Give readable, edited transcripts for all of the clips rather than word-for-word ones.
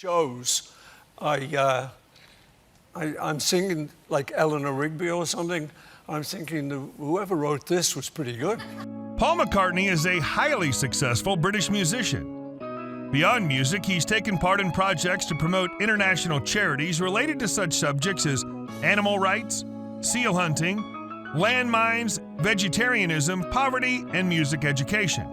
shows, I'm singing like Eleanor Rigby or something. I'm thinking whoever wrote this was pretty good. Paul McCartney is a highly successful British musician. Beyond music, he's taken part in projects to promote international charities related to such subjects as animal rights, seal hunting, landmines, vegetarianism, poverty, and music education.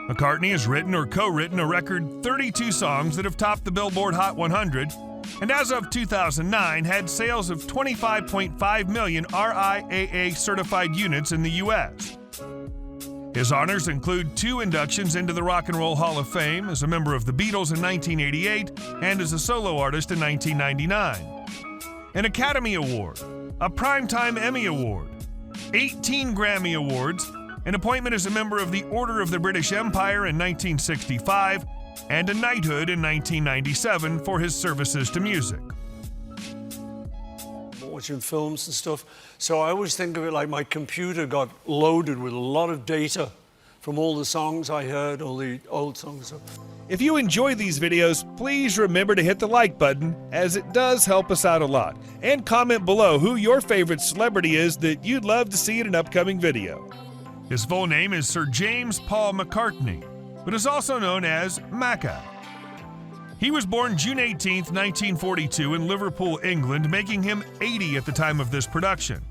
McCartney has written or co-written a record 32 songs that have topped the Billboard Hot 100, and as of 2009 had sales of 25.5 million RIAA certified units in the U.S. His honors include 2 inductions into the Rock and Roll Hall of Fame as a member of the Beatles in 1988 and as a solo artist in 1999, an Academy Award, a Primetime Emmy Award, 18 Grammy Awards, an appointment as a member of the Order of the British Empire in 1965, and a knighthood in 1997 for his services to music. Watching films and stuff, so I always think of it like my computer got loaded with a lot of data from all the songs I heard, all the old songs. If you enjoy these videos, please remember to hit the like button, as it does help us out a lot. And comment below who your favorite celebrity is that you'd love to see in an upcoming video. His full name is Sir James Paul McCartney, but is also known as Macca. He was born June 18, 1942 in Liverpool, England, making him 80 at the time of this production.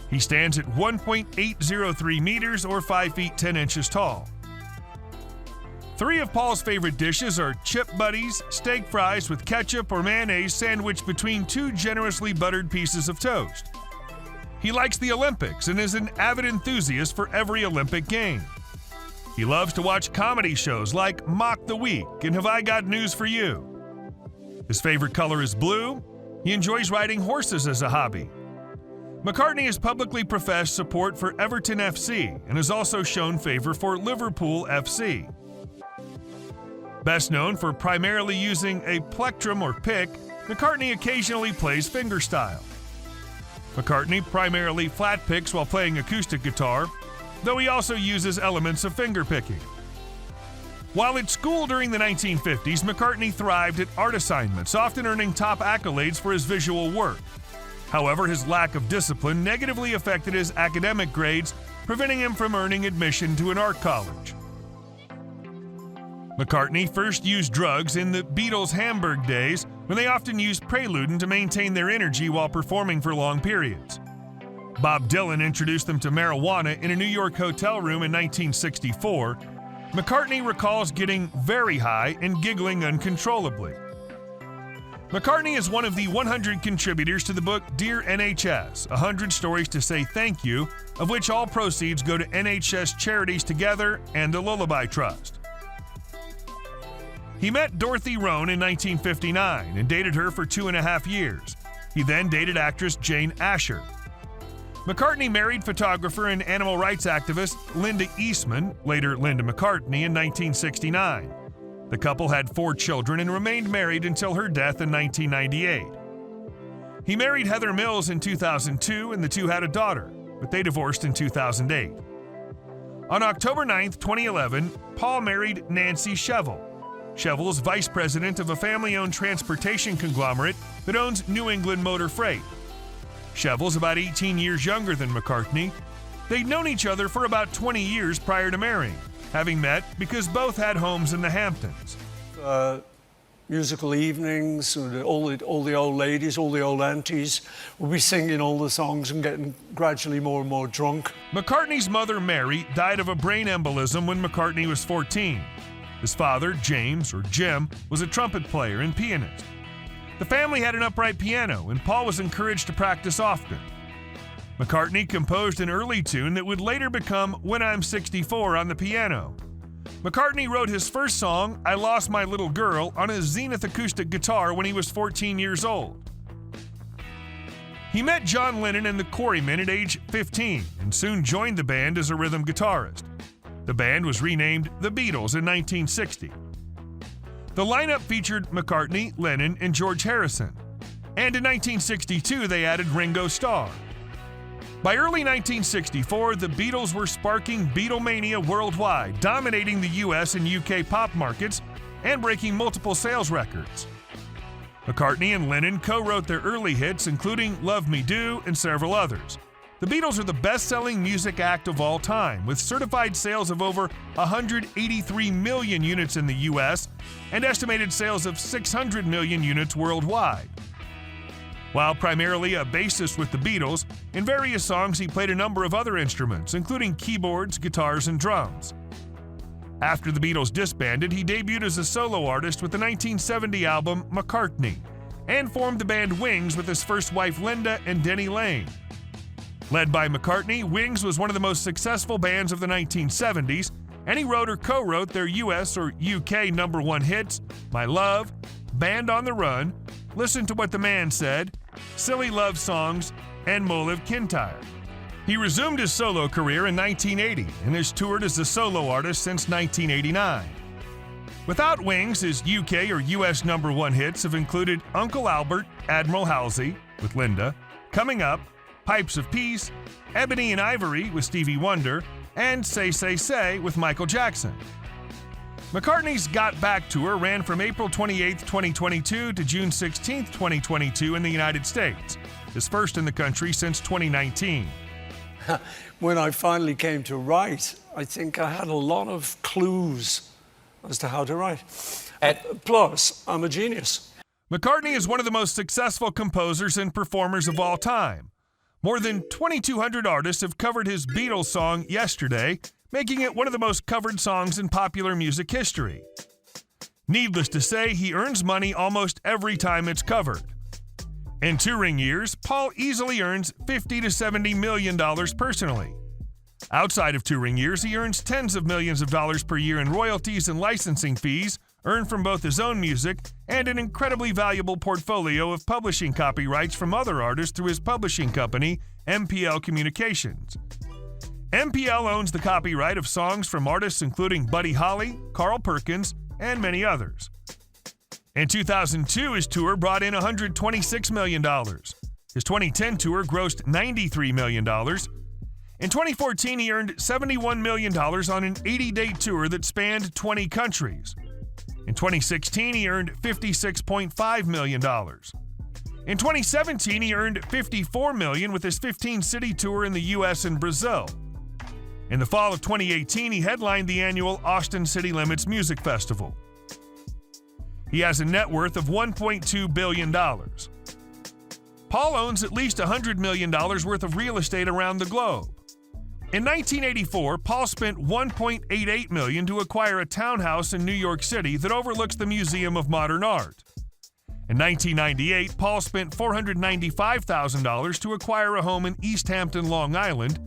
He stands at 1.803 meters or 5 feet 10 inches tall. 3 of Paul's favorite dishes are chip buddies, steak fries with ketchup or mayonnaise sandwiched between 2 generously buttered pieces of toast. He likes the Olympics and is an avid enthusiast for every Olympic game. He loves to watch comedy shows like Mock the Week and Have I Got News for You. His favorite color is blue. He enjoys riding horses as a hobby. McCartney has publicly professed support for Everton FC and has also shown favor for Liverpool FC. Best known for primarily using a plectrum or pick, McCartney occasionally plays fingerstyle. McCartney primarily flat picks while playing acoustic guitar, though he also uses elements of fingerpicking. While at school during the 1950s, McCartney thrived at art assignments, often earning top accolades for his visual work. However, his lack of discipline negatively affected his academic grades, preventing him from earning admission to an art college. McCartney first used drugs in the Beatles' Hamburg days, when they often used Preludin to maintain their energy while performing for long periods. Bob Dylan introduced them to marijuana in a New York hotel room in 1964. McCartney recalls getting very high and giggling uncontrollably. McCartney is one of the 100 contributors to the book Dear NHS, 100 Stories to Say Thank You, of which all proceeds go to NHS Charities Together and the Lullaby Trust. He met Dorothy Rohn in 1959 and dated her for 2.5 years. He then dated actress Jane Asher. McCartney married photographer and animal rights activist Linda Eastman, later Linda McCartney, in 1969. The couple had 4 children and remained married until her death in 1998. He married Heather Mills in 2002 and the two had a daughter, but they divorced in 2008. On October 9, 2011, Paul married Nancy Shevell. Shevell is vice president of a family-owned transportation conglomerate that owns New England Motor Freight. Shevell's about 18 years younger than McCartney. They'd known each other for about 20 years prior to marrying, having met because both had homes in the Hamptons. Musical evenings, all the old ladies, all the old aunties would be singing all the songs and getting gradually more and more drunk. McCartney's mother, Mary, died of a brain embolism when McCartney was 14. His father, James, or Jim, was a trumpet player and pianist. The family had an upright piano, and Paul was encouraged to practice often. McCartney composed an early tune that would later become When I'm 64 on the piano. McCartney wrote his first song, I Lost My Little Girl, on a Zenith acoustic guitar when he was 14 years old. He met John Lennon and the Quarrymen at age 15 and soon joined the band as a rhythm guitarist. The band was renamed The Beatles in 1960. The lineup featured McCartney, Lennon, and George Harrison. And in 1962, they added Ringo Starr. By early 1964, the Beatles were sparking Beatlemania worldwide, dominating the US and UK pop markets, and breaking multiple sales records. McCartney and Lennon co-wrote their early hits, including Love Me Do and several others. The Beatles are the best-selling music act of all time, with certified sales of over 183 million units in the U.S. and estimated sales of 600 million units worldwide. While primarily a bassist with the Beatles, in various songs he played a number of other instruments, including keyboards, guitars, and drums. After the Beatles disbanded, he debuted as a solo artist with the 1970 album McCartney, and formed the band Wings with his first wife Linda and Denny Laine. Led by McCartney, Wings was one of the most successful bands of the 1970s, and he wrote or co-wrote their US or UK #1 hits, My Love, Band on the Run, Listen to What the Man Said, Silly Love Songs, and Moliv Kintyre. He resumed his solo career in 1980 and has toured as a solo artist since 1989. Without Wings, his UK or US #1 hits have included Uncle Albert, Admiral Halsey with Linda, Coming Up, Pipes of Peace, Ebony and Ivory with Stevie Wonder, and Say Say Say with Michael Jackson. McCartney's Got Back tour ran from April 28, 2022 to June 16, 2022 in the United States, his first in the country since 2019. When I finally came to write, I think I had a lot of clues as to how to write. Plus, I'm a genius. McCartney is one of the most successful composers and performers of all time. More than 2,200 artists have covered his Beatles song Yesterday, making it one of the most covered songs in popular music history. Needless to say, he earns money almost every time it's covered. In touring years, Paul easily earns $50 to $70 million personally. Outside of touring years, he earns tens of millions of dollars per year in royalties and licensing fees earned from both his own music and an incredibly valuable portfolio of publishing copyrights from other artists through his publishing company, MPL Communications. MPL owns the copyright of songs from artists including Buddy Holly, Carl Perkins, and many others. In 2002, his tour brought in $126 million. His 2010 tour grossed $93 million. In 2014, he earned $71 million on an 80-day tour that spanned 20 countries. In 2016, he earned $56.5 million. In 2017, he earned $54 million with his 15-city tour in the U.S. and Brazil. In the fall of 2018, he headlined the annual Austin City Limits Music Festival. He has a net worth of $1.2 billion. Paul owns at least $100 million worth of real estate around the globe. In 1984, Paul spent $1.88 million to acquire a townhouse in New York City that overlooks the Museum of Modern Art. In 1998, Paul spent $495,000 to acquire a home in East Hampton, Long Island.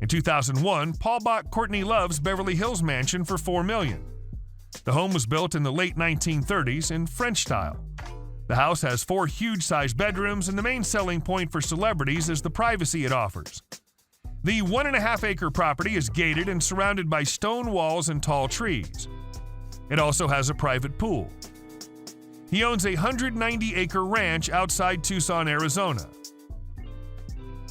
In 2001, Paul bought Courtney Love's Beverly Hills mansion for $4 million. The home was built in the late 1930s in French style. The house has 4 huge-sized bedrooms, and the main selling point for celebrities is the privacy it offers. The 1.5-acre property is gated and surrounded by stone walls and tall trees. It also has a private pool. He owns a 190-acre ranch outside Tucson, Arizona.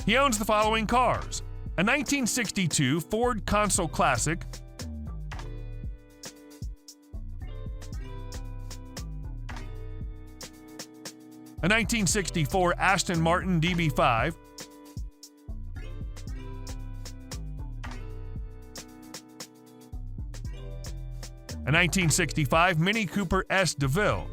He owns the following cars: a 1962 Ford Consul Classic, a 1964 Aston Martin DB5, a 1965 Mini Cooper S. DeVille,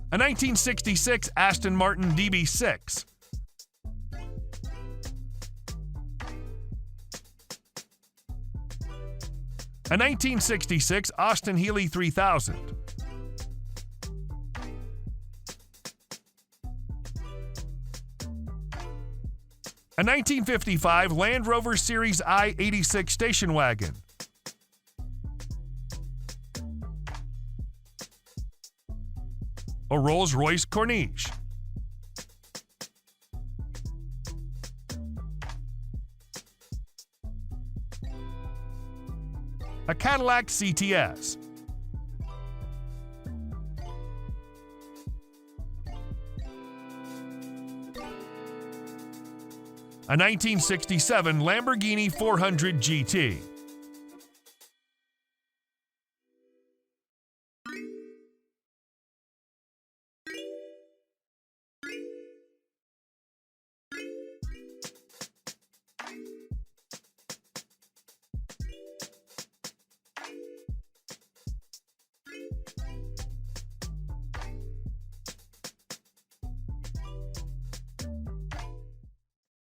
a 1966 Aston Martin DB6, a 1966 Austin Healey 3000, a 1955 Land Rover Series I 86 station wagon, a Rolls-Royce Corniche, a Cadillac CTS, a 1967 Lamborghini 400 GT,